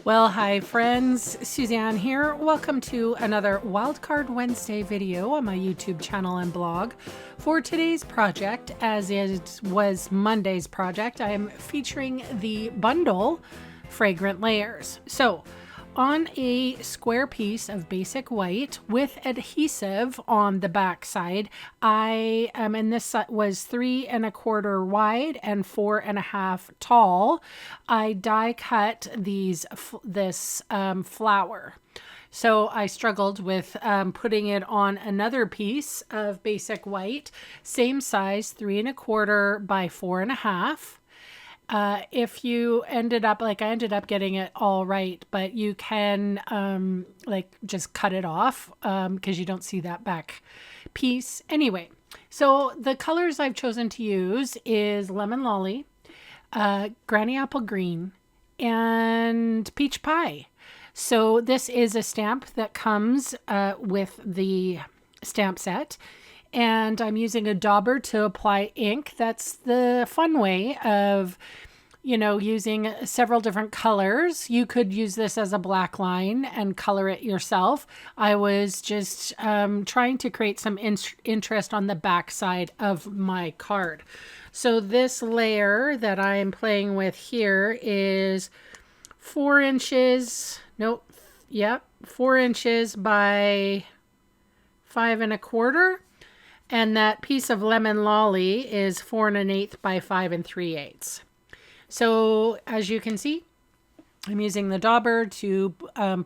Well, hi friends, Suzanne here. Welcome to another Wildcard Wednesday video on my YouTube channel and blog. For today's project, as it was Monday's project, I am featuring the bundle Fragrant layers. So, on a square piece of basic white with adhesive on the back side, and this was 3 1/4 wide and 4 1/2 tall. I die cut this flower. So I struggled with putting it on another piece of basic white, same size, 3 1/4 by 4 1/2. If you ended up, I ended up getting it all right, but you can just cut it off because you don't see that back piece. Anyway, so the colors I've chosen to use is Lemon Lolly, Granny Apple Green, and Peach Pie. So this is a stamp that comes with the stamp set. And I'm using a dauber to apply ink. That's the fun way of, using several different colors. You could use this as a black line and color it yourself. I was just trying to create some interest on the back side of my card. So this layer that I'm playing with here is 4 inches. 4 inches by 5 1/4. And that piece of Lemon Lolly is 4 1/8 by 5 3/8. So as you can see, I'm using the dauber to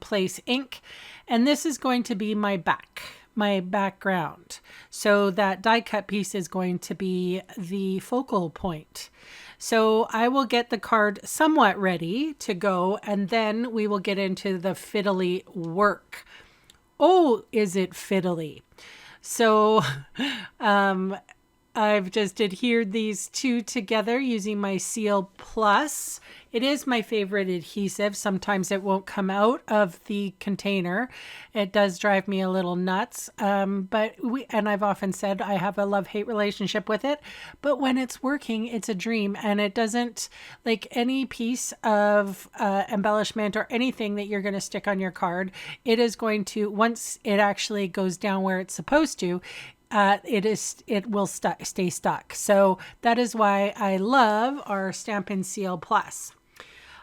place ink, and this is going to be my background. So that die cut piece is going to be the focal point. So I will get the card somewhat ready to go, and then we will get into the fiddly work. Oh, is it fiddly? So I've just adhered these two together using my Seal Plus. It is my favorite adhesive. Sometimes it won't come out of the container. It does drive me a little nuts. And I've often said I have a love-hate relationship with it. But when it's working, it's a dream. And it doesn't, like any piece of embellishment or anything that you're going to stick on your card, it is going to, once it actually goes down where it's supposed to, it will stay stuck. So that is why I love our Stampin' Seal Plus.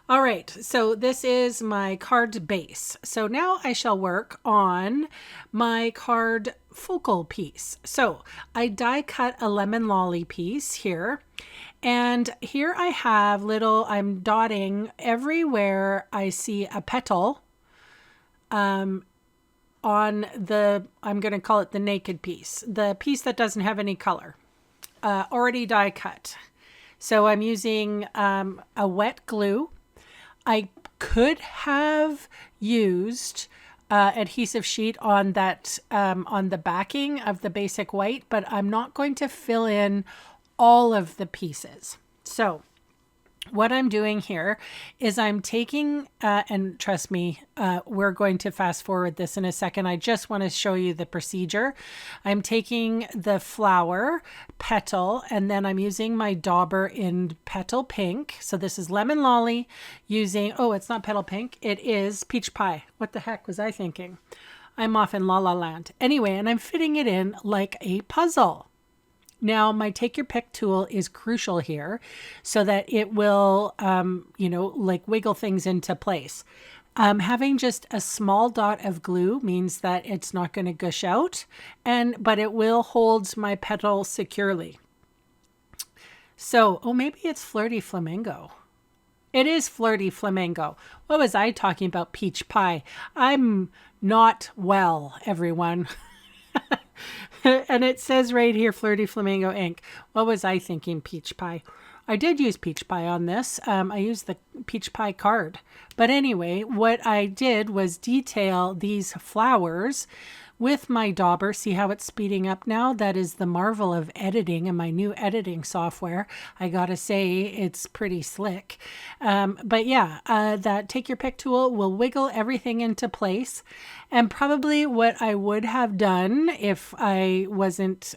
All right, so this is my card base. So now I shall work on my card focal piece. So I die cut a Lemon Lolly piece here. And here I have I'm dotting everywhere I see a petal on I'm going to call it the naked piece, the piece that doesn't have any color, already die cut. So I'm using a wet glue. I could have used adhesive sheet on that on the backing of the basic white, but I'm not going to fill in all of the pieces. So what I'm doing here is I'm taking, and trust me, we're going to fast forward this in a second. I just want to show you the procedure. I'm taking the flower petal, and then I'm using my dauber in Petal Pink. So this is Lemon Lolly using, oh, it's not Petal Pink. It is Peach Pie. What the heck was I thinking? I'm off in La La Land. Anyway, and I'm fitting it in like a puzzle. Now, my take your pick tool is crucial here so that it will, wiggle things into place. Having just a small dot of glue means that it's not going to gush out, but it will hold my petal securely. So, maybe it's Flirty Flamingo. It is Flirty Flamingo. What was I talking about? Peach Pie. I'm not well, everyone. And it says right here, Flirty Flamingo ink. What was I thinking? Peach Pie. I did use Peach Pie on this. I used the Peach Pie card. But anyway, what I did was detail these flowers with my dauber. See how it's speeding up now? That is the marvel of editing and my new editing software. I gotta say, it's pretty slick. But yeah, that take your pick tool will wiggle everything into place. And probably what I would have done if I wasn't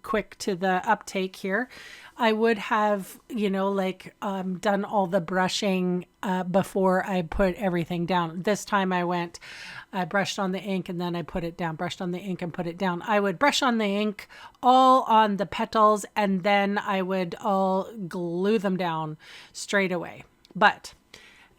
quick to the uptake here, I would have, done all the brushing before I put everything down. This time I brushed on the ink and then I put it down, brushed on the ink and put it down. I would brush on the ink all on the petals and then I would all glue them down straight away. But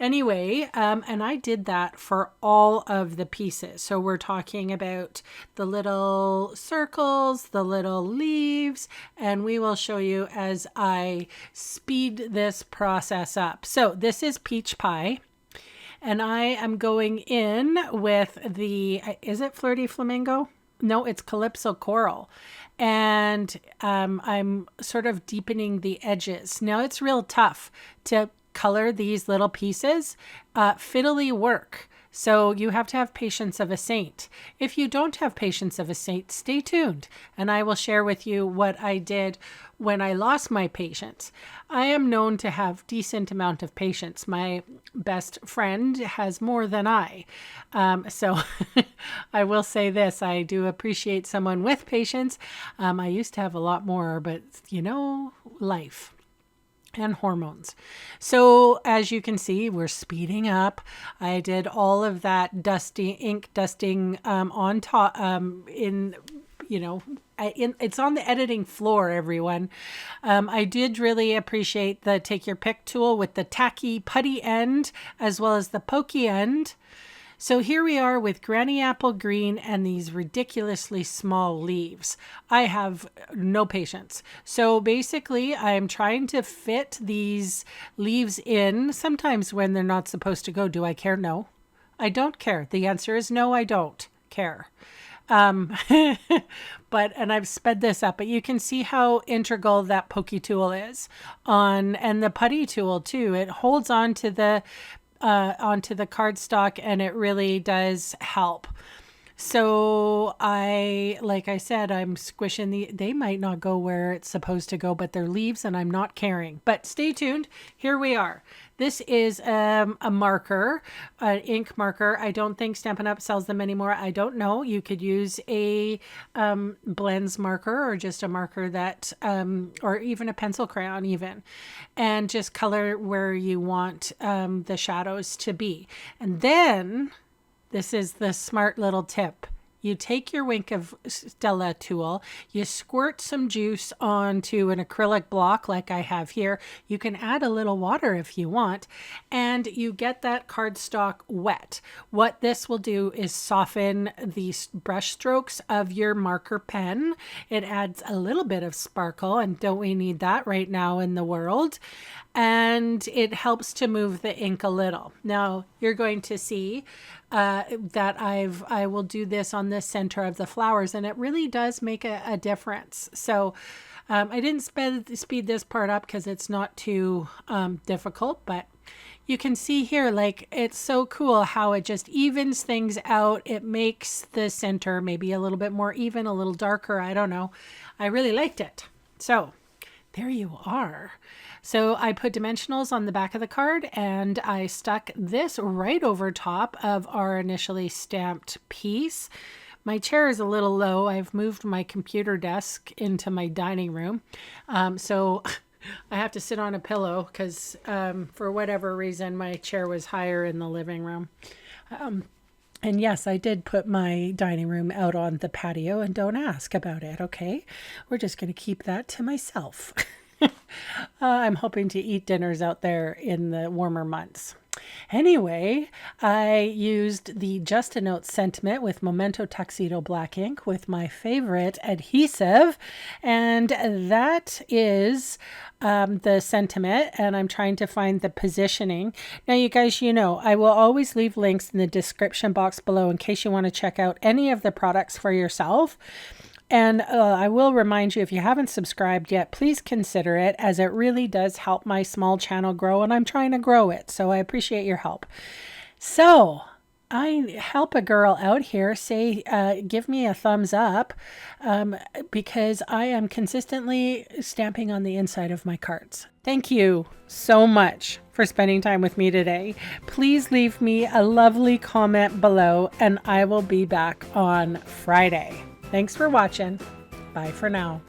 anyway, and I did that for all of the pieces. So we're talking about the little circles, the little leaves, and we will show you as I speed this process up. So this is peach pie. And I am going in with is it Flirty Flamingo? No, it's Calypso Coral. And I'm sort of deepening the edges. Now it's real tough to color these little pieces. Fiddly work. So you have to have patience of a saint. If you don't have patience of a saint, stay tuned. And I will share with you what I did when I lost my patience. I am known to have decent amount of patience. My best friend has more than I. So I will say this, I do appreciate someone with patience. I used to have a lot more, but life and hormones. So as you can see, we're speeding up. I did all of that ink dusting on top it's on the editing floor, everyone. I did really appreciate the take your pick tool with the tacky putty end as well as the pokey end. So here we are with Granny Apple Green and these ridiculously small leaves. I have no patience. So basically I'm trying to fit these leaves in sometimes when they're not supposed to go. Do I care? No, I don't care. The answer is no, I don't care. And I've sped this up, but you can see how integral that pokey tool is and the putty tool too. It holds on to onto the cardstock and it really does help. So like I said, I'm squishing they might not go where it's supposed to go, but they're leaves and I'm not caring. But stay tuned. Here we are. This is a marker, an ink marker. I don't think Stampin' Up sells them anymore. I don't know. You could use a blends marker or just a marker that, or even a pencil crayon even, and just color where you want the shadows to be. And then this is the smart little tip. You take your Wink of Stella tool, you squirt some juice onto an acrylic block like I have here. You can add a little water if you want, and you get that cardstock wet. What this will do is soften the brush strokes of your marker pen. It adds a little bit of sparkle, and don't we need that right now in the world? And it helps to move the ink a little. Now you're going to see that I will do this on the center of the flowers, and it really does make a difference. So I didn't speed this part up because it's not too difficult, but you can see here, like, it's so cool how it just evens things out. It makes the center maybe a little bit more even, a little darker. I don't know. I really liked it. So there you are. So I put dimensionals on the back of the card and I stuck this right over top of our initially stamped piece. My chair is a little low. I've moved my computer desk into my dining room. So I have to sit on a pillow because for whatever reason, my chair was higher in the living room. And yes, I did put my dining room out on the patio, and don't ask about it, okay? We're just going to keep that to myself. I'm hoping to eat dinners out there in the warmer months. Anyway, I used the Just a Note sentiment with Memento Tuxedo black ink with my favorite adhesive, and that is the sentiment, and I'm trying to find the positioning. Now, you guys, I will always leave links in the description box below in case you want to check out any of the products for yourself. And I will remind you, if you haven't subscribed yet, please consider it, as it really does help my small channel grow, and I'm trying to grow it, so I appreciate your help. So I help a girl out here, give me a thumbs up, because I am consistently stamping on the inside of my cards. Thank you so much for spending time with me today. Please leave me a lovely comment below, and I will be back on Friday. Thanks for watching. Bye for now.